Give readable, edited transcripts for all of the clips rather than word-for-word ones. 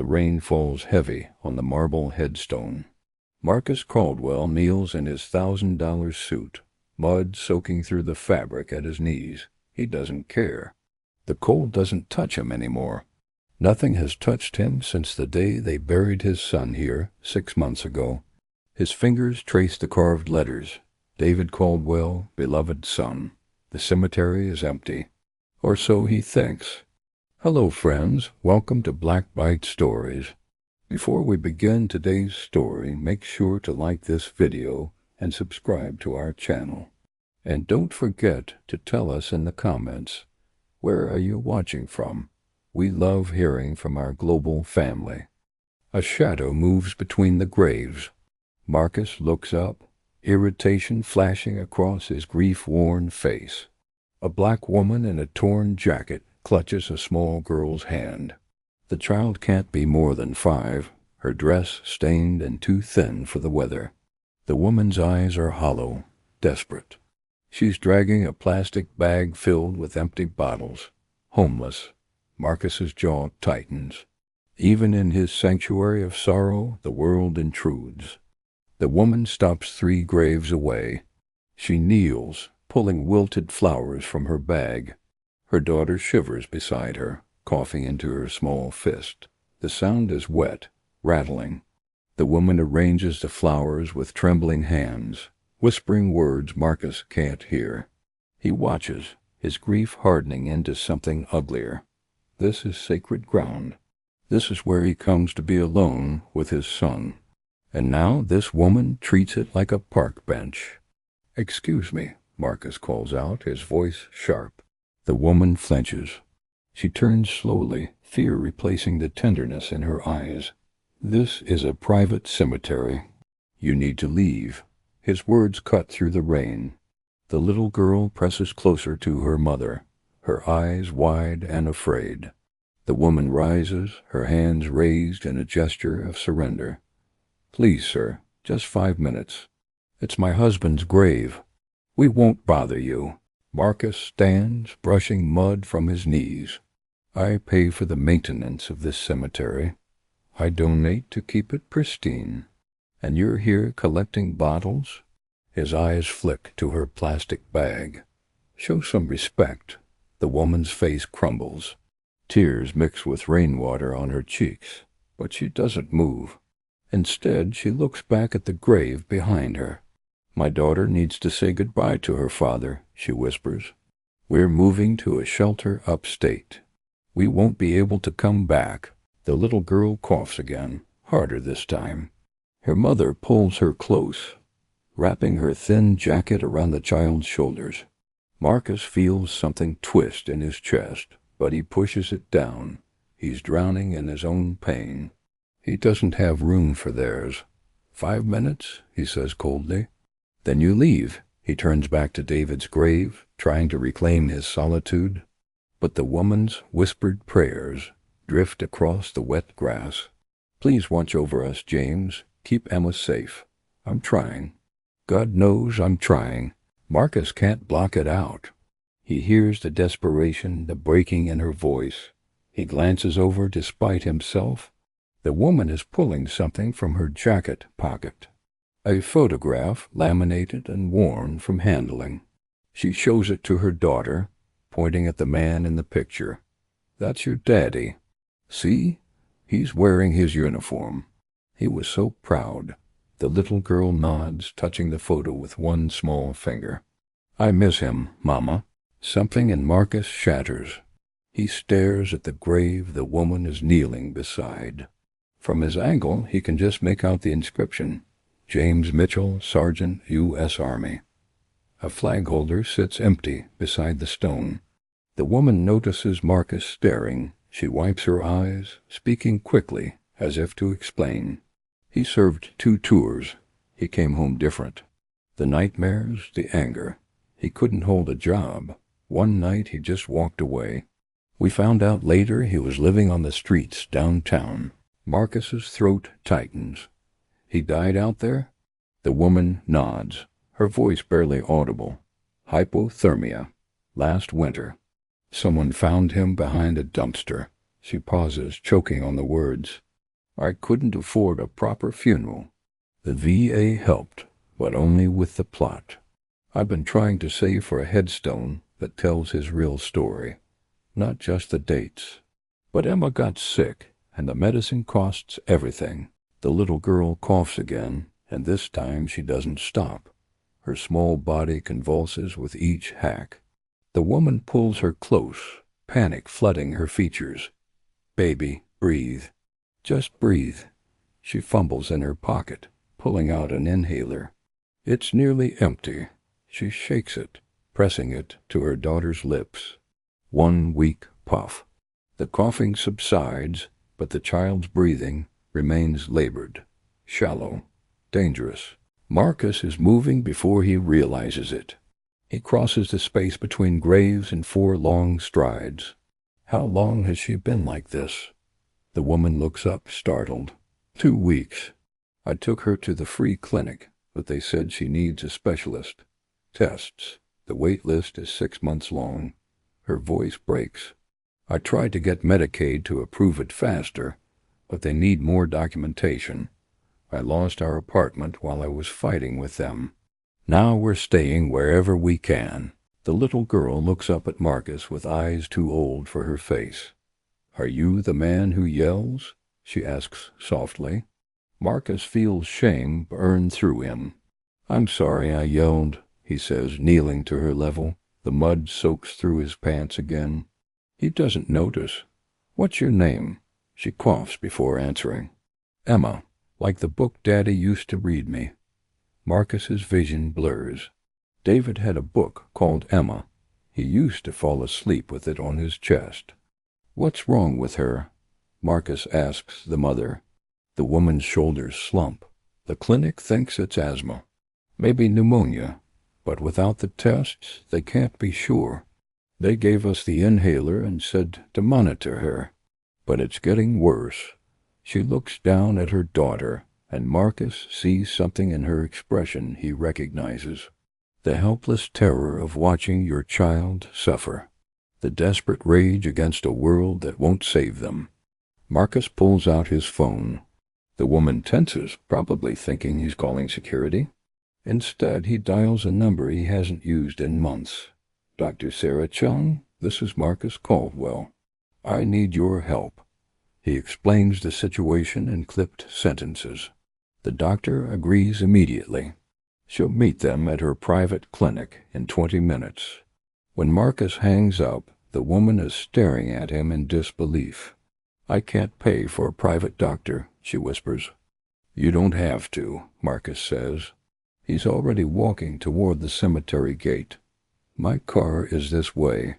The rain falls heavy on the marble headstone. Marcus Caldwell kneels in his $1,000 suit, mud soaking through the fabric at his knees. He doesn't care. The cold doesn't touch him anymore. Nothing has touched him since the day they buried his son here 6 months ago. His fingers trace the carved letters. David Caldwell, beloved son. The cemetery is empty. Or so he thinks. Hello, friends. Welcome to Black Bite Stories. Before we begin today's story, make sure to like this video and subscribe to our channel. And don't forget to tell us in the comments, where are you watching from? We love hearing from our global family. A shadow moves between the graves. Marcus looks up, irritation flashing across his grief-worn face. A black woman in a torn jacket clutches a small girl's hand. The child can't be more than 5, her dress stained and too thin for the weather. The woman's eyes are hollow, desperate. She's dragging a plastic bag filled with empty bottles. Homeless. Marcus's jaw tightens. Even in his sanctuary of sorrow, the world intrudes. The woman stops 3 graves away. She kneels, pulling wilted flowers from her bag. Her daughter shivers beside her, coughing into her small fist. The sound is wet, rattling. The woman arranges the flowers with trembling hands, whispering words Marcus can't hear. He watches, his grief hardening into something uglier. This is sacred ground. This is where he comes to be alone with his son. And now this woman treats it like a park bench. "Excuse me," Marcus calls out, his voice sharp. The woman flinches. She turns slowly, fear replacing the tenderness in her eyes. "This is a private cemetery. You need to leave." His words cut through the rain. The little girl presses closer to her mother, her eyes wide and afraid. The woman rises, her hands raised in a gesture of surrender. "Please, sir, just 5 minutes. It's my husband's grave. We won't bother you." Marcus stands, brushing mud from his knees. "I pay for the maintenance of this cemetery. I donate to keep it pristine. And you're here collecting bottles?" His eyes flick to her plastic bag. "Show some respect." The woman's face crumbles. Tears mix with rainwater on her cheeks, but she doesn't move. Instead, she looks back at the grave behind her. "My daughter needs to say goodbye to her father," she whispers. "We're moving to a shelter upstate. We won't be able to come back." The little girl coughs again, harder this time. Her mother pulls her close, wrapping her thin jacket around the child's shoulders. Marcus feels something twist in his chest, but he pushes it down. He's drowning in his own pain. He doesn't have room for theirs. 5 minutes, he says coldly. "Then you leave." He turns back to David's grave, trying to reclaim his solitude. But the woman's whispered prayers drift across the wet grass. "Please watch over us, James. Keep Emma safe." "I'm trying. God knows I'm trying." Marcus can't block it out. He hears the desperation, the breaking in her voice. He glances over despite himself. The woman is pulling something from her jacket pocket. A photograph, laminated and worn from handling. She shows it to her daughter, pointing at the man in the picture. "That's your daddy. See? He's wearing his uniform. He was so proud." The little girl nods, touching the photo with one small finger. "I miss him, Mama." Something in Marcus shatters. He stares at the grave the woman is kneeling beside. From his angle, he can just make out the inscription, "James Mitchell, Sergeant, U.S. Army." A flag holder sits empty beside the stone. The woman notices Marcus staring. She wipes her eyes, speaking quickly, as if to explain. "He served 2 tours. He came home different. The nightmares, the anger. He couldn't hold a job. One night he just walked away. We found out later he was living on the streets downtown." Marcus's throat tightens. "He died out there?" The woman nods, her voice barely audible. "Hypothermia. Last winter. Someone found him behind a dumpster." She pauses, choking on the words. I couldn't afford a proper funeral. The VA helped, but only with the plot. I've been trying to save for a headstone that tells his real story, not just the dates. But Emma got sick, and the medicine costs everything. The little girl coughs again, and this time she doesn't stop. Her small body convulses with each hack. The woman pulls her close, panic flooding her features. Baby, breathe. Just breathe. She fumbles in her pocket, pulling out an inhaler. It's nearly empty. She shakes it, pressing it to her daughter's lips. One weak puff. The coughing subsides, but the child's breathing remains labored, shallow, dangerous. Marcus is moving before he realizes it. He crosses the space between graves in 4 long strides. How long has she been like this? The woman looks up, startled. 2 weeks. I took her to the free clinic, but they said she needs a specialist. Tests. The wait list is 6 months long. Her voice breaks. I tried to get Medicaid to approve it faster, but they need more documentation. I lost our apartment while I was fighting with them. Now we're staying wherever we can. The little girl looks up at Marcus with eyes too old for her face. Are you the man who yells? She asks softly. Marcus feels shame burn through him. I'm sorry I yelled, he says, kneeling to her level. The mud soaks through his pants again. He doesn't notice. What's your name? She coughs before answering. Emma, like the book Daddy used to read me. Marcus's vision blurs. David had a book called Emma. He used to fall asleep with it on his chest. What's wrong with her? Marcus asks the mother. The woman's shoulders slump. The clinic thinks it's asthma. Maybe pneumonia. But without the tests, they can't be sure. They gave us the inhaler and said to monitor her. But it's getting worse. She looks down at her daughter, and Marcus sees something in her expression he recognizes. The helpless terror of watching your child suffer. The desperate rage against a world that won't save them. Marcus pulls out his phone. The woman tenses, probably thinking he's calling security. Instead, he dials a number he hasn't used in months. Dr. Sarah Chung, this is Marcus Caldwell. I need your help. He explains the situation in clipped sentences. The doctor agrees immediately. She'll meet them at her private clinic in 20 minutes. When Marcus hangs up, the woman is staring at him in disbelief. I can't pay for a private doctor, she whispers. You don't have to, Marcus says. He's already walking toward the cemetery gate. My car is this way.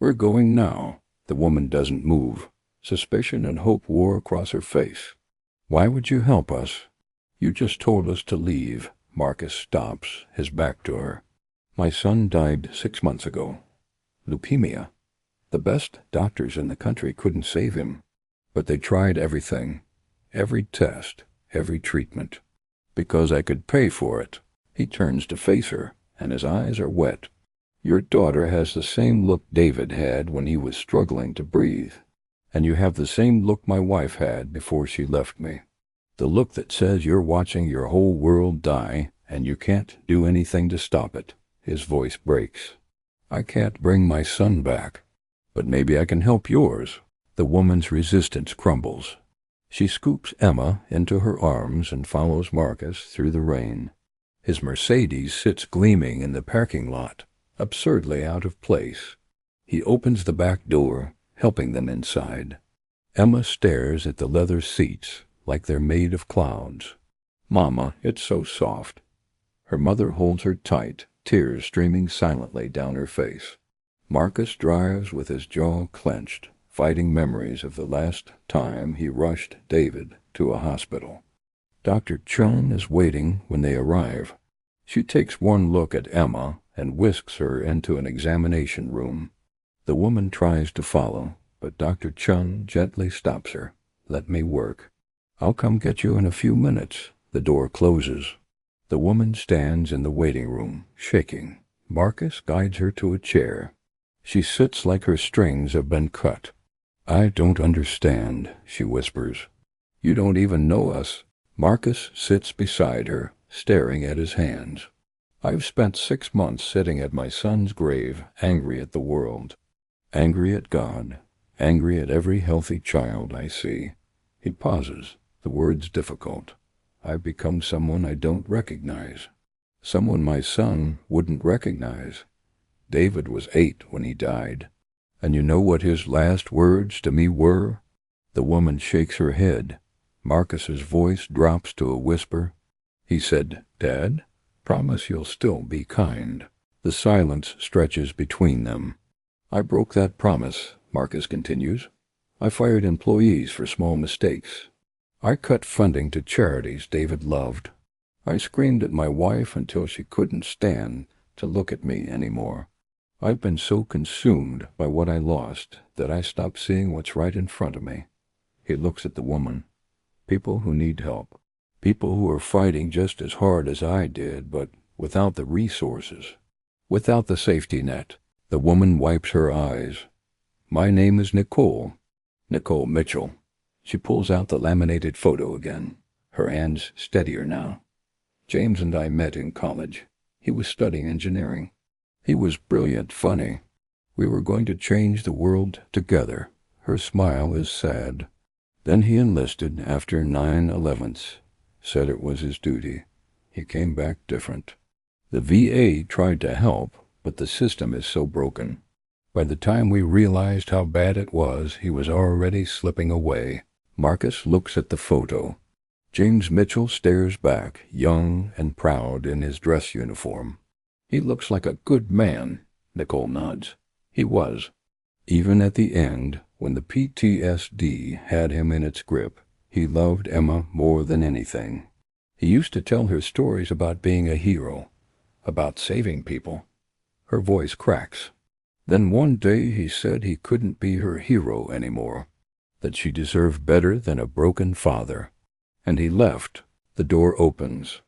We're going now. The woman doesn't move. Suspicion and hope wore across her face. Why would you help us? You just told us to leave. Marcus stops, his back to her. My son died 6 months ago. Leukemia. The best doctors in the country couldn't save him. But they tried everything. Every test. Every treatment. Because I could pay for it. He turns to face her, and his eyes are wet. Your daughter has the same look David had when he was struggling to breathe. And you have the same look my wife had before she left me. The look that says you're watching your whole world die, and you can't do anything to stop it. His voice breaks. I can't bring my son back, but maybe I can help yours. The woman's resistance crumbles. She scoops Emma into her arms and follows Marcus through the rain. His Mercedes sits gleaming in the parking lot, absurdly out of place. He opens the back door, helping them inside. Emma stares at the leather seats like they're made of clouds. Mama, it's so soft. Her mother holds her tight, tears streaming silently down her face. Marcus drives with his jaw clenched, fighting memories of the last time he rushed David to a hospital. Dr. Chung is waiting when they arrive. She takes one look at Emma and whisks her into an examination room. The woman tries to follow, but Dr. Chung gently stops her. Let me work. I'll come get you in a few minutes. The door closes. The woman stands in the waiting room, shaking. Marcus guides her to a chair. She sits like her strings have been cut. I don't understand, she whispers. You don't even know us." Marcus sits beside her, staring at his hands. "I've spent 6 months sitting at my son's grave, angry at the world, angry at God, angry at every healthy child I see." He pauses, the words difficult. "I've become someone I don't recognize. Someone my son wouldn't recognize. David was 8 when he died. And you know what his last words to me were?" The woman shakes her head. Marcus's voice drops to a whisper. "He said, 'Dad, promise you'll still be kind.'" The silence stretches between them. "I broke that promise," Marcus continues. "I fired employees for small mistakes. I cut funding to charities David loved. I screamed at my wife until she couldn't stand to look at me anymore. I've been so consumed by what I lost that I stopped seeing what's right in front of me." He looks at the woman. "People who need help. People who are fighting just as hard as I did, but without the resources, without the safety net." The woman wipes her eyes. "My name is Nicole Mitchell." She pulls out the laminated photo again, her hands steadier now. "James and I met in college. He was studying engineering. He was brilliant, funny. We were going to change the world together." Her smile is sad. "Then he enlisted after 9/11s. Said it was his duty. He came back different. The VA tried to help, but the system is so broken. By the time we realized how bad it was, he was already slipping away." Marcus looks at the photo. James Mitchell stares back, young and proud in his dress uniform. "He looks like a good man," Nicole nods. "He was. Even at the end, when the PTSD had him in its grip, he loved Emma more than anything. He used to tell her stories about being a hero, about saving people." Her voice cracks. "Then one day he said he couldn't be her hero anymore, that she deserved better than a broken father. And he left." The door opens.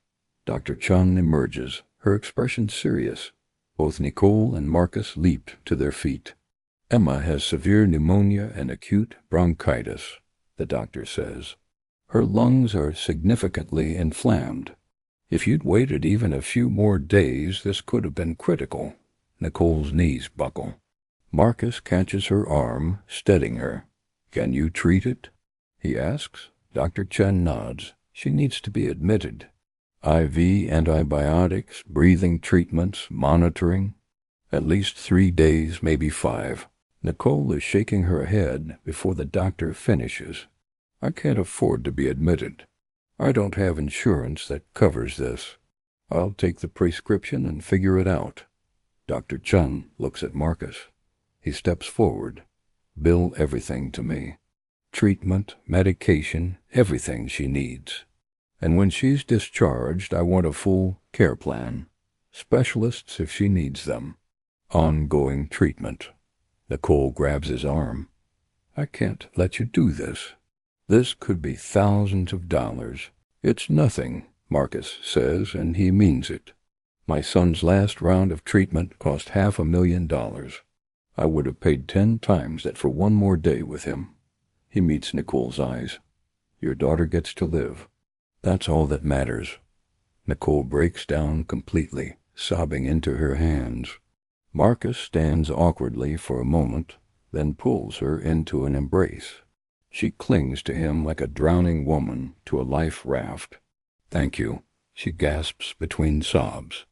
Dr. Chun emerges, her expression serious. Both Nicole and Marcus leaped to their feet. "Emma has severe pneumonia and acute bronchitis," the doctor says. "Her lungs are significantly inflamed. If you'd waited even a few more days, this could have been critical." Nicole's knees buckle. Marcus catches her arm, steadying her. "Can you treat it?" he asks. Dr. Chen nods. "She needs to be admitted. IV antibiotics, breathing treatments, monitoring. At least 3 days, maybe 5. Nicole is shaking her head before the doctor finishes. "I can't afford to be admitted. I don't have insurance that covers this. I'll take the prescription and figure it out." Dr. Chun looks at Marcus. He steps forward. "Bill everything to me. Treatment, medication, everything she needs. And when she's discharged, I want a full care plan. Specialists if she needs them. Ongoing treatment." Nicole grabs his arm. "I can't let you do this. This could be thousands of dollars." "It's nothing," Marcus says, and he means it. "My son's last round of treatment cost $500,000. I would have paid 10 times that for one more day with him." He meets Nicole's eyes. "Your daughter gets to live. That's all that matters." Nicole breaks down completely, sobbing into her hands. Marcus stands awkwardly for a moment, then pulls her into an embrace. She clings to him like a drowning woman to a life raft. "Thank you," she gasps between sobs.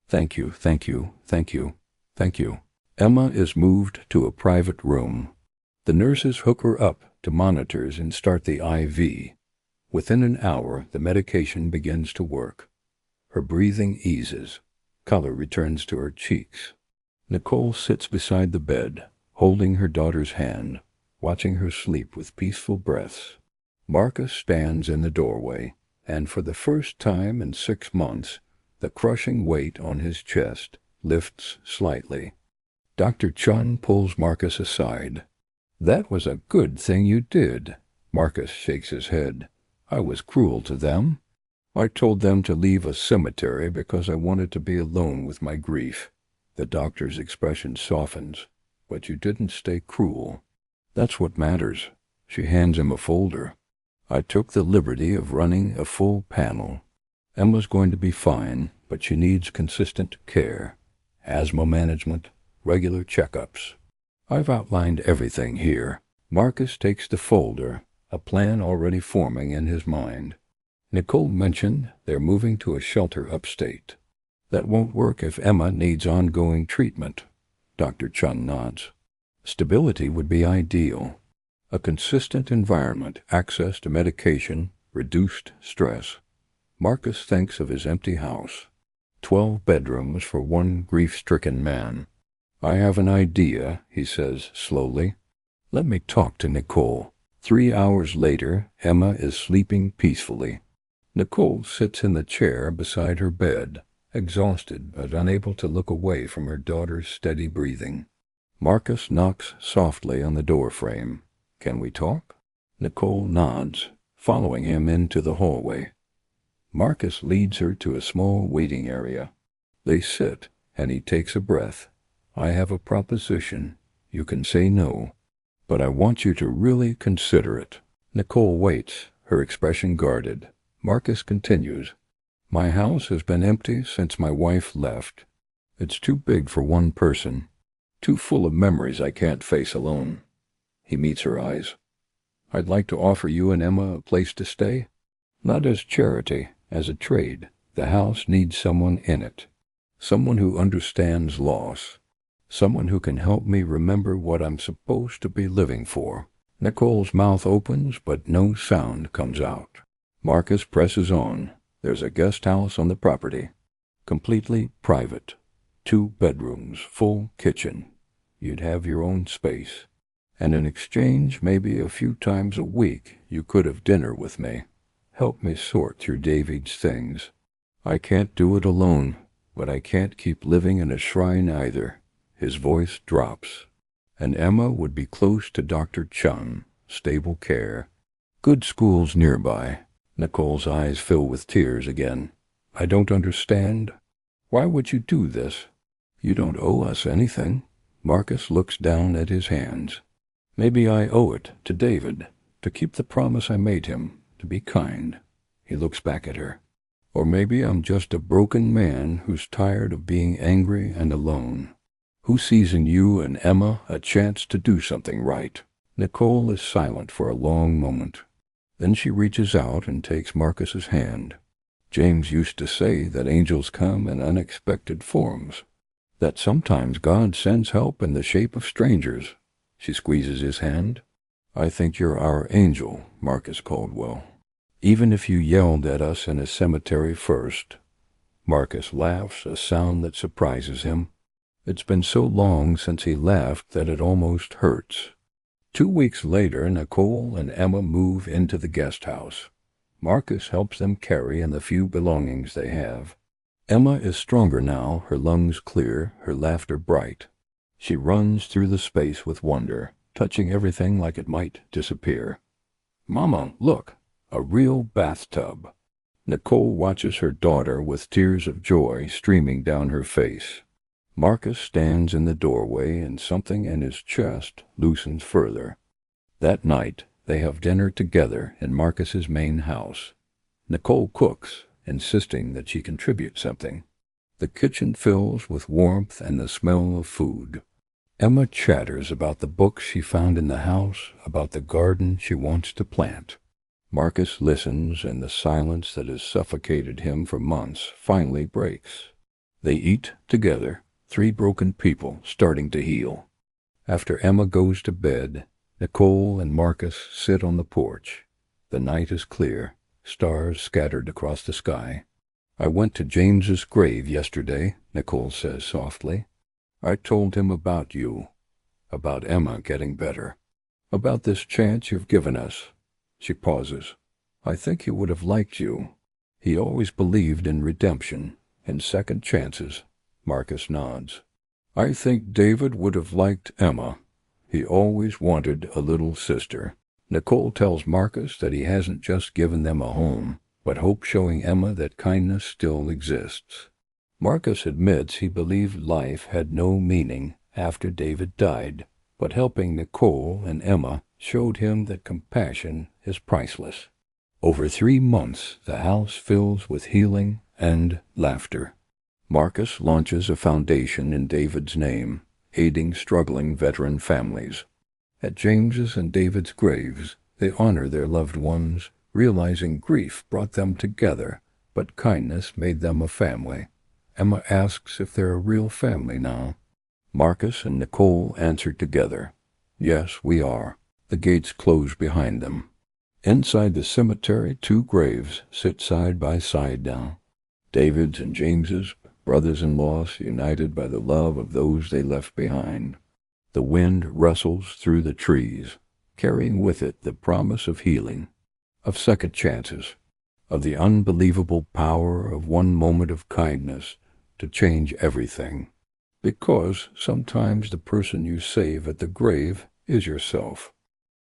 "Thank you, thank you, thank you, thank you." Emma is moved to a private room. The nurses hook her up to monitors and start the IV. Within an hour, the medication begins to work. Her breathing eases. Color returns to her cheeks. Nicole sits beside the bed, holding her daughter's hand, watching her sleep with peaceful breaths. Marcus stands in the doorway, and for the first time in 6 months, the crushing weight on his chest lifts slightly. Dr. Chun pulls Marcus aside. "That was a good thing you did." Marcus shakes his head. "I was cruel to them. I told them to leave a cemetery because I wanted to be alone with my grief." The doctor's expression softens. "But you didn't stay cruel. That's what matters." She hands him a folder. I took the liberty of running a full panel. Emma's going to be fine, but she needs consistent care. Asthma management, regular checkups. I've outlined everything here. Marcus takes the folder, a plan already forming in his mind. Nicole mentioned they're moving to a shelter upstate. That won't work if Emma needs ongoing treatment. Dr. Chun nods. Stability would be ideal. A consistent environment, access to medication, reduced stress. Marcus thinks of his empty house. 12 bedrooms for one grief-stricken man. I have an idea, he says slowly. Let me talk to Nicole. 3 hours later, Emma is sleeping peacefully. Nicole sits in the chair beside her bed, exhausted but unable to look away from her daughter's steady breathing. Marcus knocks softly on the doorframe. Can we talk? Nicole nods, following him into the hallway. Marcus leads her to a small waiting area. They sit, and he takes a breath. I have a proposition. You can say no, but I want you to really consider it. Nicole waits, her expression guarded. Marcus continues. My house has been empty since my wife left. It's too big for one person, too full of memories I can't face alone. He meets her eyes. I'd like to offer you and Emma a place to stay. Not as charity, as a trade. The house needs someone in it. Someone who understands loss. Someone who can help me remember what I'm supposed to be living for. Nicole's mouth opens, but no sound comes out. Marcus presses on. There's a guest house on the property. Completely private. 2 bedrooms, full kitchen. You'd have your own space. And in exchange, maybe a few times a week, you could have dinner with me. Help me sort through David's things. I can't do it alone, but I can't keep living in a shrine either. His voice drops. And Emma would be close to Dr. Chun, stable care. Good schools nearby. Nicole's eyes fill with tears again. I don't understand. Why would you do this? You don't owe us anything. Marcus looks down at his hands. Maybe I owe it to David, to keep the promise I made him, to be kind. He looks back at her. Or maybe I'm just a broken man who's tired of being angry and alone, who sees in you and Emma a chance to do something right. Nicole is silent for a long moment. Then she reaches out and takes Marcus's hand. James used to say that angels come in unexpected forms, that sometimes God sends help in the shape of strangers. She squeezes his hand. I think you're our angel, Marcus Caldwell. Even if you yelled at us in a cemetery first. Marcus laughs, a sound that surprises him. It's been so long since he laughed that it almost hurts. 2 weeks later, Nicole and Emma move into the guest house. Marcus helps them carry in the few belongings they have. Emma is stronger now, her lungs clear, her laughter bright. She runs through the space with wonder, touching everything like it might disappear. Mama, look, a real bathtub. Nicole watches her daughter with tears of joy streaming down her face. Marcus stands in the doorway, and something in his chest loosens further. That night, they have dinner together in Marcus's main house. Nicole cooks, insisting that she contribute something. The kitchen fills with warmth and the smell of food. Emma chatters about the books she found in the house, about the garden she wants to plant. Marcus listens, and the silence that has suffocated him for months finally breaks. They eat together. 3 broken people starting to heal. After Emma goes to bed, Nicole and Marcus sit on the porch. The night is clear, stars scattered across the sky. I went to James's grave yesterday, Nicole says softly. I told him about you, about Emma getting better, about this chance you've given us. She pauses. I think he would have liked you. He always believed in redemption, in second chances. Marcus nods. I think David would have liked Emma. He always wanted a little sister. Nicole tells Marcus that he hasn't just given them a home, but hopes showing Emma that kindness still exists. Marcus admits he believed life had no meaning after David died, but helping Nicole and Emma showed him that compassion is priceless. Over 3 months, the house fills with healing and laughter. Marcus launches a foundation in David's name, aiding struggling veteran families. At James's and David's graves, they honor their loved ones, realizing grief brought them together, but kindness made them a family. Emma asks if they're a real family now. Marcus and Nicole answer together, "Yes, we are." The gates close behind them. Inside the cemetery, 2 graves sit side by side now. David's and James's, brothers-in-law united by the love of those they left behind. The wind rustles through the trees, carrying with it the promise of healing, of second chances, of the unbelievable power of one moment of kindness to change everything. Because sometimes the person you save at the grave is yourself.